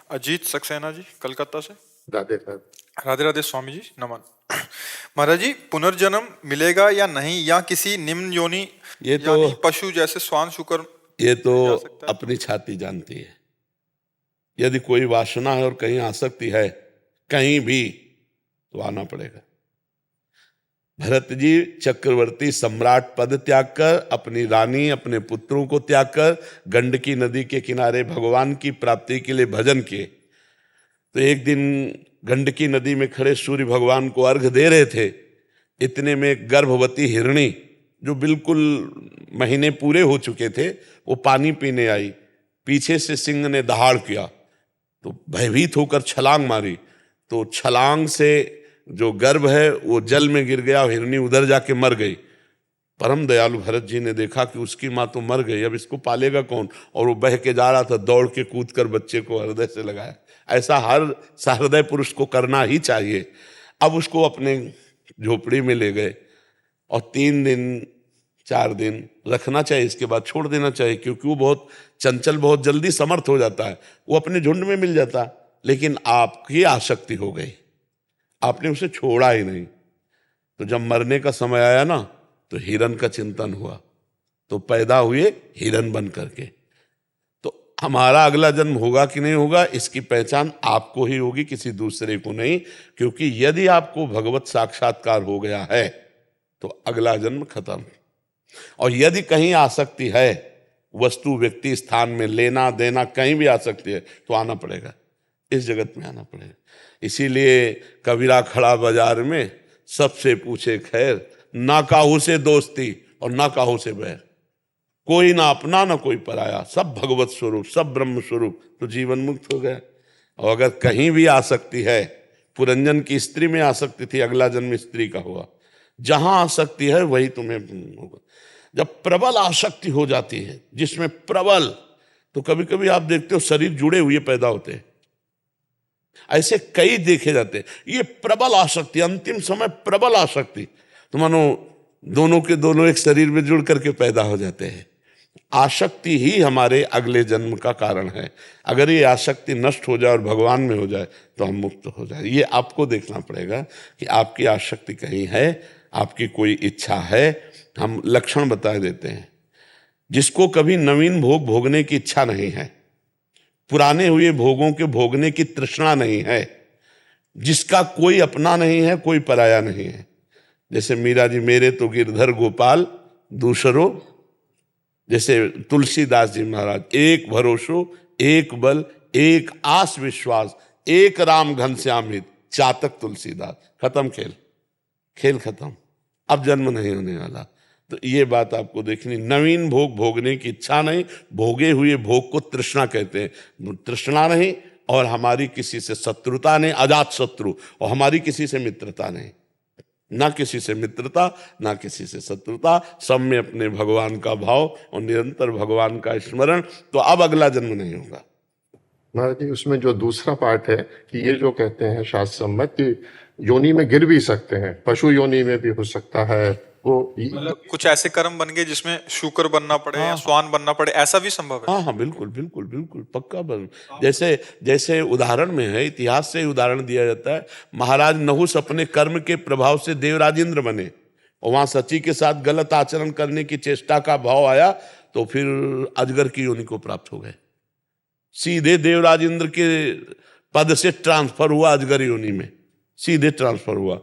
अजीत सक्सेना जी, कलकत्ता से। राधे राधे। राधे राधे स्वामी जी, नमन। महाराज जी, पुनर्जन्म मिलेगा या नहीं, या किसी निम्न योनि ये तो यानी पशु जैसे श्वान शुकर ये तो में जा सकता है? अपनी छाती जानती है। यदि कोई वासना है और कहीं आसक्ति है कहीं भी, तो आना पड़ेगा। भरत जी चक्रवर्ती सम्राट पद त्याग कर, अपनी रानी, अपने पुत्रों को त्याग कर गंडकी नदी के किनारे भगवान की प्राप्ति के लिए भजन किए। तो एक दिन गंडकी नदी में खड़े सूर्य भगवान को अर्घ दे रहे थे। इतने में एक गर्भवती हिरणी, जो बिल्कुल महीने पूरे हो चुके थे, वो पानी पीने आई। पीछे से सिंह ने दहाड़ किया तो भयभीत होकर छलांग मारी, तो छलांग से जो गर्भ है वो जल में गिर गया और हिरणी उधर जाके मर गई। परम दयालु भरत जी ने देखा कि उसकी माँ तो मर गई, अब इसको पालेगा कौन? और वो बह के जा रहा था, दौड़ के कूद कर बच्चे को हृदय से लगाया। ऐसा हर सहृदय पुरुष को करना ही चाहिए। अब उसको अपने झोपड़ी में ले गए और 3 दिन 4 दिन रखना चाहिए, इसके बाद छोड़ देना चाहिए, क्योंकि वो बहुत चंचल, बहुत जल्दी समर्थ हो जाता है, वो अपने झुंड में मिल जाता। लेकिन आपकी आसक्ति हो गई, आपने उसे छोड़ा ही नहीं। तो जब मरने का समय आया ना, तो हिरन का चिंतन हुआ, तो पैदा हुए हिरन बन करके। तो हमारा अगला जन्म होगा कि नहीं होगा, इसकी पहचान आपको ही होगी, किसी दूसरे को नहीं। क्योंकि यदि आपको भगवत साक्षात्कार हो गया है तो अगला जन्म खत्म। और यदि कहीं आसक्ति है, वस्तु, व्यक्ति, स्थान में, लेना देना, कहीं भी आसक्ति है, तो आना पड़ेगा, इस जगत में आना पड़ेगा। इसीलिए कबीरा खड़ा बाजार में, सबसे पूछे खैर, ना काहू से दोस्ती और ना काहू से बैर। कोई ना अपना ना कोई पराया, सब भगवत स्वरूप, सब ब्रह्म स्वरूप, तो जीवन मुक्त हो गया। और अगर कहीं भी आसक्ति है, पुरंजन की स्त्री में आसक्ति थी, अगला जन्म स्त्री का हुआ। जहां आसक्ति है वही तुम्हें होगा। जब प्रबल आसक्ति हो जाती है, जिसमें प्रबल, तो कभी कभी आप देखते हो शरीर जुड़े हुए पैदा होते हैं, ऐसे कई देखे जाते हैं। ये प्रबल आसक्ति, अंतिम समय प्रबल आसक्ति, तो मानो दोनों के दोनों एक शरीर में जुड़ करके पैदा हो जाते हैं। आसक्ति ही हमारे अगले जन्म का कारण है। अगर ये आसक्ति नष्ट हो जाए और भगवान में हो जाए तो हम मुक्त हो जाए। ये आपको देखना पड़ेगा कि आपकी आसक्ति कहीं है, आपकी कोई इच्छा है। हम लक्षण बता देते हैं। जिसको कभी नवीन भोग भोगने की इच्छा नहीं है, पुराने हुए भोगों के भोगने की तृष्णा नहीं है, जिसका कोई अपना नहीं है, कोई पराया नहीं है। जैसे मीरा जी, मेरे तो गिरधर गोपाल दूसरो, जैसे तुलसीदास जी महाराज, एक भरोसो, एक बल, एक आस विश्वास, एक राम घनश्याम हित, चातक तुलसीदास। खत्म खेल, खेल खत्म, अब जन्म नहीं होने वाला। तो ये बात आपको देखनी। नवीन भोग भोगने की इच्छा नहीं, भोगे हुए भोग को तृष्णा कहते हैं। तृष्णा नहीं, और हमारी किसी से शत्रुता नहीं, अजात शत्रु, और हमारी किसी से मित्रता नहीं, ना किसी से मित्रता, ना किसी से शत्रुता, सब में अपने भगवान का भाव और निरंतर भगवान का स्मरण। तो अब अगला जन्म नहीं होगा। महाराज जी, उसमें जो दूसरा पार्ट है कि ये जो कहते हैं शास्त्र सम्मत कि योनि में गिर भी सकते हैं, पशु योनि में भी हो सकता है, वो मतलब कुछ ऐसे कर्म बन गए जिसमें शुकर बनना पड़े या स्वान बनना पड़े, ऐसा भी संभव है? हाँ हाँ, बिल्कुल बिल्कुल बिल्कुल पक्का बन। जैसे जैसे उदाहरण में है, इतिहास से उदाहरण दिया जाता है। महाराज नहुस अपने कर्म के प्रभाव से देवराज इंद्र बने, और वहां सची के साथ गलत आचरण करने की चेष्टा का भाव आया, तो फिर अजगर की योनि को प्राप्त हो गए। सीधे देवराज इंद्र के पद से ट्रांसफर हुआ अजगर योनि में, सीधे ट्रांसफर हुआ।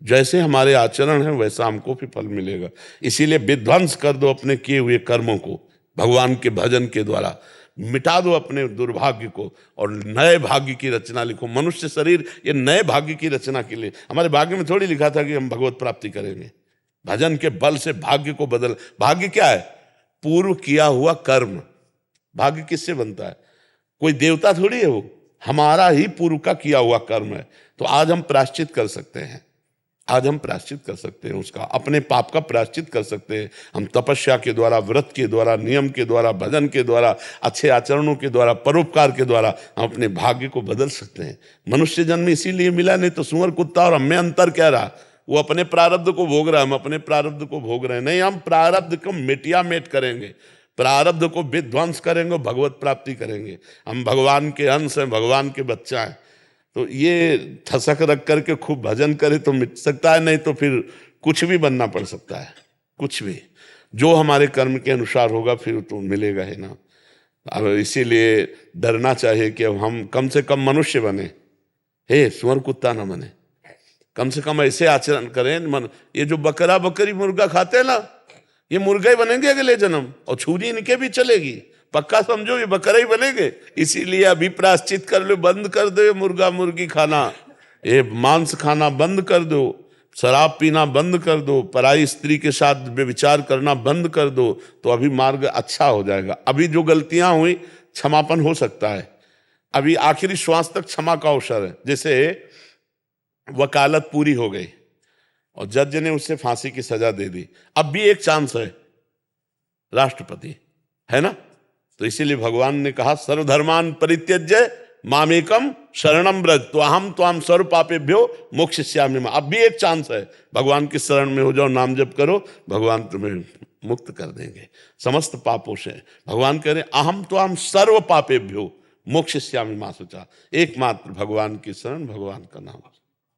जैसे हमारे आचरण है वैसा हमको भी फल मिलेगा। इसीलिए विध्वंस कर दो अपने किए हुए कर्मों को, भगवान के भजन के द्वारा मिटा दो अपने दुर्भाग्य को, और नए भाग्य की रचना लिखो। मनुष्य शरीर ये नए भाग्य की रचना के लिए, हमारे भाग्य में थोड़ी लिखा था कि हम भगवत प्राप्ति करेंगे। भजन के बल से भाग्य को बदल। भाग्य क्या है? पूर्व किया हुआ कर्म। भाग्य किससे बनता है? कोई देवता थोड़ी है वो, हमारा ही पूर्व का किया हुआ कर्म है। तो आज हम प्रायश्चित कर सकते हैं, आज हम प्रायश्चित कर सकते हैं उसका, अपने पाप का प्रायश्चित कर सकते हैं। हम तपस्या के द्वारा, व्रत के द्वारा, नियम के द्वारा, भजन के द्वारा, अच्छे आचरणों के द्वारा, परोपकार के द्वारा हम अपने भाग्य को बदल सकते हैं। मनुष्य जन्म इसीलिए मिला, नहीं तो सुअर कुत्ता और हमें अंतर क्या रहा? वो अपने प्रारब्ध को भोग रहा है, हम अपने प्रारब्ध को भोग रहे हैं। नहीं, हम प्रारब्ध को मेटिया मेट करेंगे। प्रारब्ध को विध्वंस करेंगे, भगवत प्राप्ति करेंगे। हम भगवान के अंश हैं, भगवान के बच्चा हैं। तो ये ठसक रख करके खूब भजन करे तो मिट सकता है, नहीं तो फिर कुछ भी बनना पड़ सकता है, कुछ भी। जो हमारे कर्म के अनुसार होगा फिर तो मिलेगा ही ना। अब इसीलिए डरना चाहिए कि अब हम कम से कम मनुष्य बने, हे सुअर कुत्ता ना बने। कम से कम ऐसे आचरण करें। ये जो बकरा बकरी मुर्गा खाते हैं ना, ये मुर्गा ही बनेंगे अगले जन्म, और छुरी इनके भी चलेगी, पक्का समझो ये बकरा ही बनेंगे। इसीलिए अभी प्रायश्चित कर लो, बंद कर दो ये मुर्गा मुर्गी खाना, ये मांस खाना बंद कर दो, शराब पीना बंद कर दो, पराई स्त्री के साथ व्यभिचार करना बंद कर दो, तो अभी मार्ग अच्छा हो जाएगा। अभी जो गलतियां हुई क्षमापन हो सकता है, अभी आखिरी श्वास तक क्षमा का अवसर है। जैसे वकालत पूरी हो गई और जज ने उसे फांसी की सजा दे दी, अब भी एक चांस है, राष्ट्रपति है ना। तो इसीलिए भगवान ने कहा सर्वधर्मान परित्यज्य मामेकम शरणम ब्रज तो अहम त्वाम सर्व पापेभ्यो मोक्षयिष्यामि। अब भी एक चांस है, भगवान की शरण में हो जाओ, नाम जप करो, भगवान तुम्हें मुक्त कर देंगे समस्त पापों से। भगवान कह रहे अहम त्वाम सर्व पापेभ्यो मोक्षयिष्यामि मा शुचा। एकमात्र भगवान की शरण, भगवान का नाम।